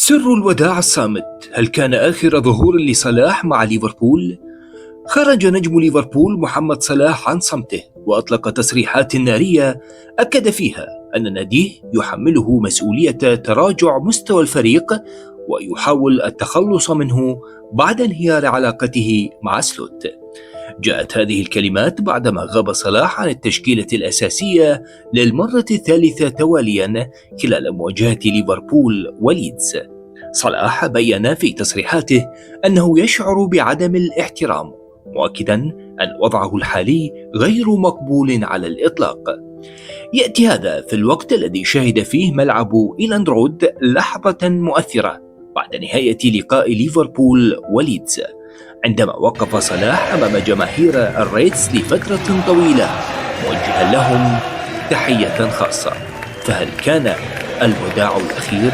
سر الوداع الصامت، هل كان آخر ظهور لصلاح مع ليفربول؟ خرج نجم ليفربول محمد صلاح عن صمته وأطلق تصريحات نارية أكد فيها أن ناديه يحمله مسؤولية تراجع مستوى الفريق ويحاول التخلص منه بعد انهيار علاقته مع سلوت. جاءت هذه الكلمات بعدما غاب صلاح عن التشكيلة الأساسية للمرة الثالثة تواليا خلال مواجهة ليفربول وليدز. صلاح بيّن في تصريحاته أنه يشعر بعدم الاحترام، مؤكداً أن وضعه الحالي غير مقبول على الإطلاق. يأتي هذا في الوقت الذي شهد فيه ملعب إيلاند رود لحظة مؤثرة بعد نهاية لقاء ليفربول وليدز، عندما وقف صلاح أمام جماهير الريدز لفترة طويلة موجها لهم تحية خاصة. فهل كان الوداع الأخير؟